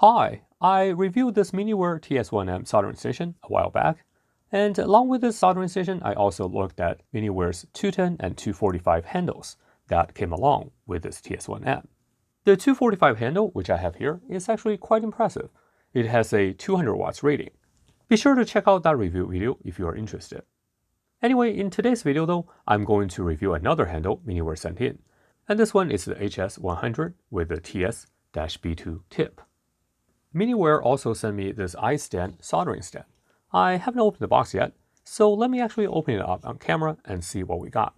Hi, I reviewed this Miniware TS1M soldering station a while back, and along with this soldering station, I also looked at Miniware's 210 and 245 handles that came along with this TS1M. The 245 handle, which I have here, is actually quite impressive. It has a 200 watts rating. Be sure to check out that review video if you are interested. Anyway, in today's video though, I'm going to review another handle Miniware sent in, and this one is the HS100 with the TS-B2 tip. Miniware also sent me this iStand soldering stand. I haven't opened the box yet, so let me actually open it up on camera and see what we got.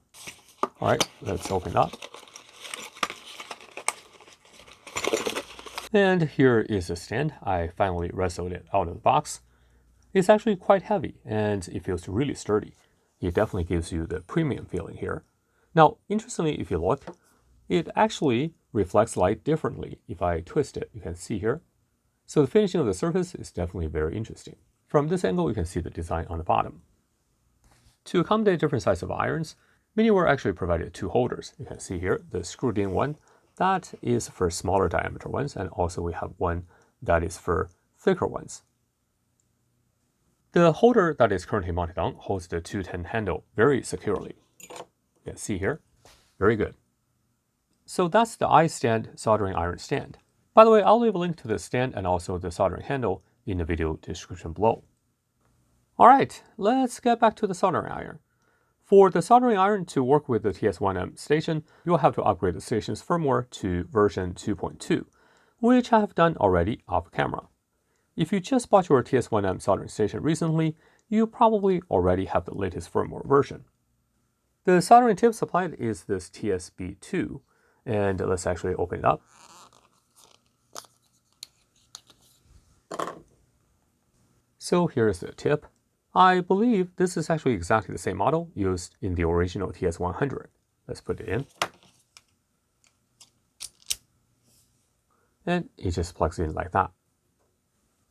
All right, let's open it up. And here is the stand. I finally wrestled it out of the box. It's actually quite heavy and it feels really sturdy. It definitely gives you the premium feeling here. Now, interestingly, if you look, it actually reflects light differently. If I twist it, you can see here. So the finishing of the surface is definitely very interesting. From this angle, you can see the design on the bottom. To accommodate different sizes of irons, Miniware actually provided two holders. You can see here the screwed-in one. That is for smaller diameter ones, and also we have one that is for thicker ones. The holder that is currently mounted on holds the 210 handle very securely. You can see here, very good. So that's the iStand soldering iron stand. By the way, I'll leave a link to the stand and also the soldering handle in the video description below. All right, let's get back to the soldering iron. For the soldering iron to work with the TS1M station, you'll have to upgrade the station's firmware to version 2.2, which I have done already off camera. If you just bought your TS1M soldering station recently, you probably already have the latest firmware version. The soldering tip supplied is this TS-B2, and let's actually open it up. So here's the tip. I believe this is actually exactly the same model used in the original TS100. Let's put it in. And it just plugs in like that.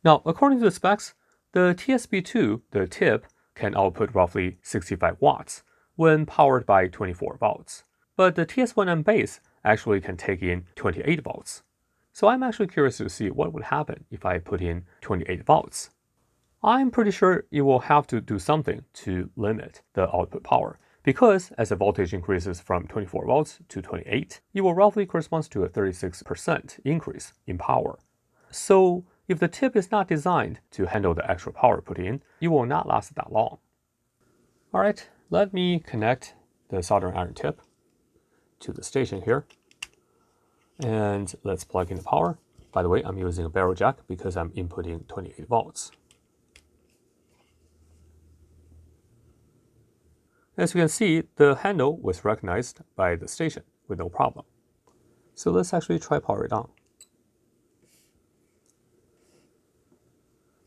Now, according to the specs, the TS-B2, the tip, can output roughly 65 watts when powered by 24 volts. But the TS1M base actually can take in 28 volts. So I'm actually curious to see what would happen if I put in 28 volts. I'm pretty sure it will have to do something to limit the output power, because as the voltage increases from 24 volts to 28, it will roughly correspond to a 36% increase in power. So if the tip is not designed to handle the extra power put in, it will not last that long. All right, let me connect the soldering iron tip to the station here. And let's plug in the power. By the way, I'm using a barrel jack because I'm inputting 28 volts. As you can see, the handle was recognized by the station with no problem. So let's actually try power it on.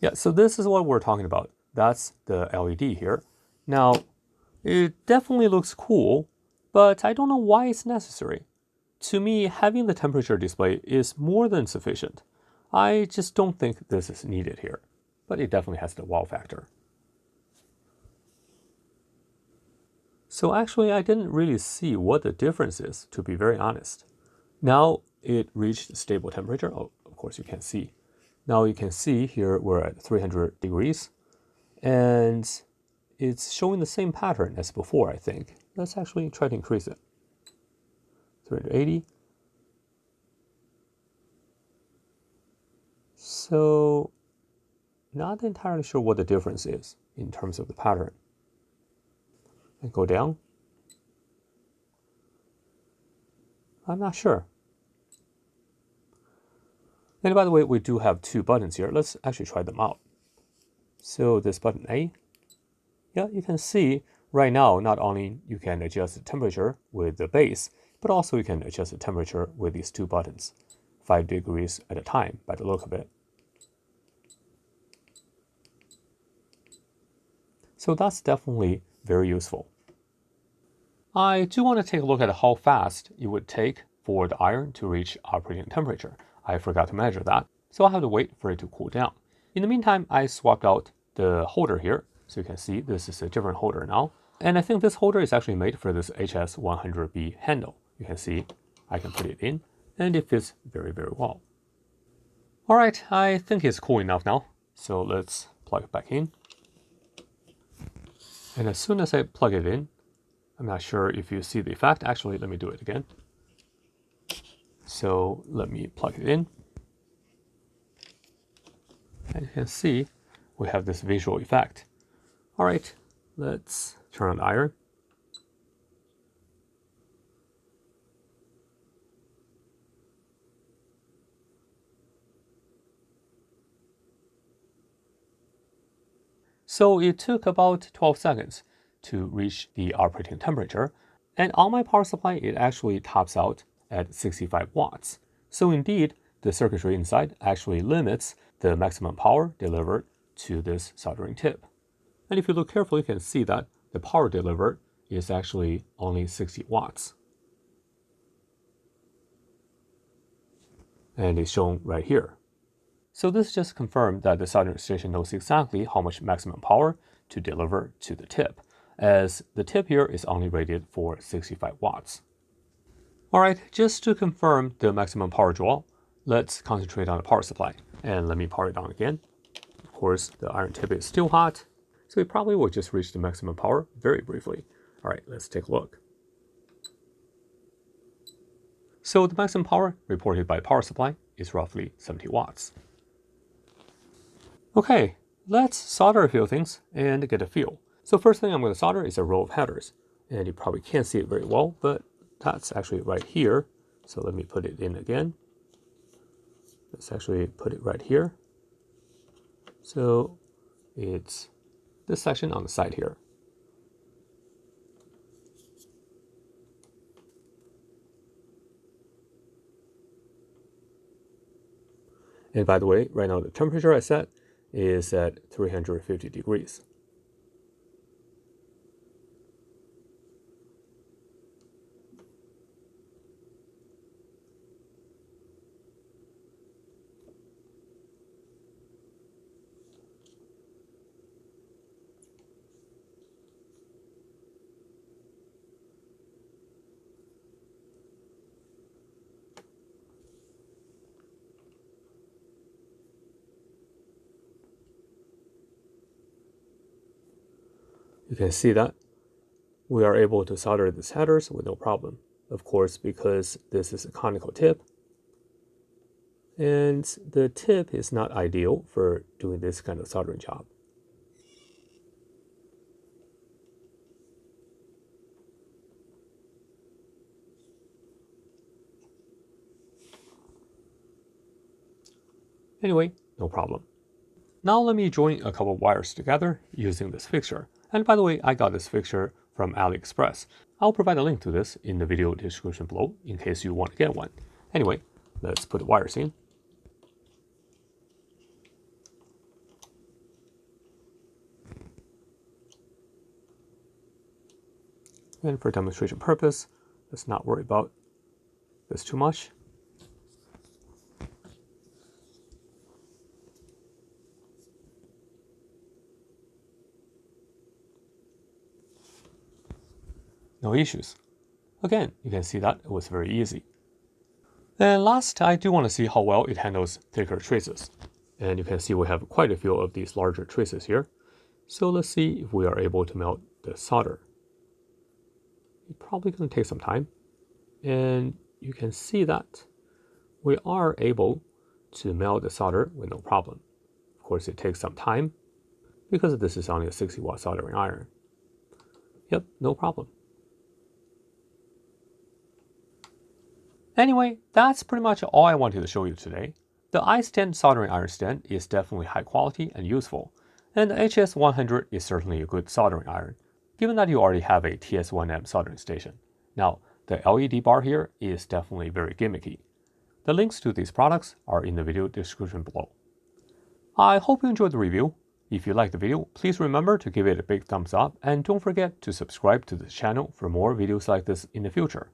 Yeah, so this is what we're talking about. That's the LED here. Now, it definitely looks cool, but I don't know why it's necessary. To me, having the temperature display is more than sufficient. I just don't think this is needed here, but it definitely has the wow factor. So actually, I didn't really see what the difference is, to be very honest. Now it reached stable temperature. Oh, of course you can see. Now you can see here we're at 300 degrees, and it's showing the same pattern as before, I think. Let's actually try to increase it. 380. So not entirely sure what the difference is in terms of the pattern. And go down. I'm not sure. And by the way, we do have two buttons here. Let's actually try them out. So this button A, yeah, you can see right now, not only you can adjust the temperature with the base, but also you can adjust the temperature with these two buttons, 5 degrees at a time by the look of it. So that's definitely very useful. I do want to take a look at how fast it would take for the iron to reach operating temperature. I forgot to measure that, so I'll have to wait for it to cool down. In the meantime, I swapped out the holder here, so you can see this is a different holder now. And I think this holder is actually made for this HS100B handle. You can see I can put it in, and it fits very, very well. All right, I think it's cool enough now. So let's plug it back in. And as soon as I plug it in, I'm not sure if you see the effect. Actually, let me do it again. So let me plug it in. And you can see we have this visual effect. All right, let's turn on the iron. So it took about 12 seconds to reach the operating temperature. And on my power supply, it actually tops out at 65 watts. So indeed, the circuitry inside actually limits the maximum power delivered to this soldering tip. And if you look carefully, you can see that the power delivered is actually only 60 watts. And it's shown right here. So this just confirmed that the soldering station knows exactly how much maximum power to deliver to the tip, as the tip here is only rated for 65 watts. All right, just to confirm the maximum power draw, let's concentrate on the power supply. And let me power it on again. Of course, the iron tip is still hot, so it probably will just reach the maximum power very briefly. All right, let's take a look. So the maximum power reported by the power supply is roughly 70 watts. Okay, let's solder a few things and get a feel. So first thing I'm going to solder is a row of headers. And you probably can't see it very well, but that's actually right here. So let me put it in again. Let's actually put it right here. So it's this section on the side here. And by the way, right now the temperature I set is at 350 degrees. You can see that we are able to solder these headers with no problem. Of course, because this is a conical tip, and the tip is not ideal for doing this kind of soldering job. Anyway, no problem. Now let me join a couple of wires together using this fixture. And by the way, I got this fixture from AliExpress. I'll provide a link to this in the video description below in case you want to get one. Anyway, let's put the wires in. And for demonstration purpose, let's not worry about this too much. No issues. Again, you can see that it was very easy. And last, I do want to see how well it handles thicker traces. And you can see we have quite a few of these larger traces here. So let's see if we are able to melt the solder. It's probably going to take some time. And you can see that we are able to melt the solder with no problem. Of course, it takes some time because this is only a 60-watt soldering iron. Yep, no problem. Anyway, that's pretty much all I wanted to show you today. The I-stand soldering iron stand is definitely high quality and useful, and the HS100 is certainly a good soldering iron, given that you already have a TS1M soldering station. Now, the LED bar here is definitely very gimmicky. The links to these products are in the video description below. I hope you enjoyed the review. If you liked the video, please remember to give it a big thumbs up and don't forget to subscribe to this channel for more videos like this in the future.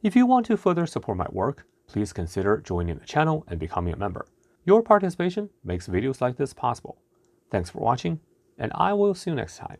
If you want to further support my work, please consider joining the channel and becoming a member. Your participation makes videos like this possible. Thanks for watching, and I will see you next time.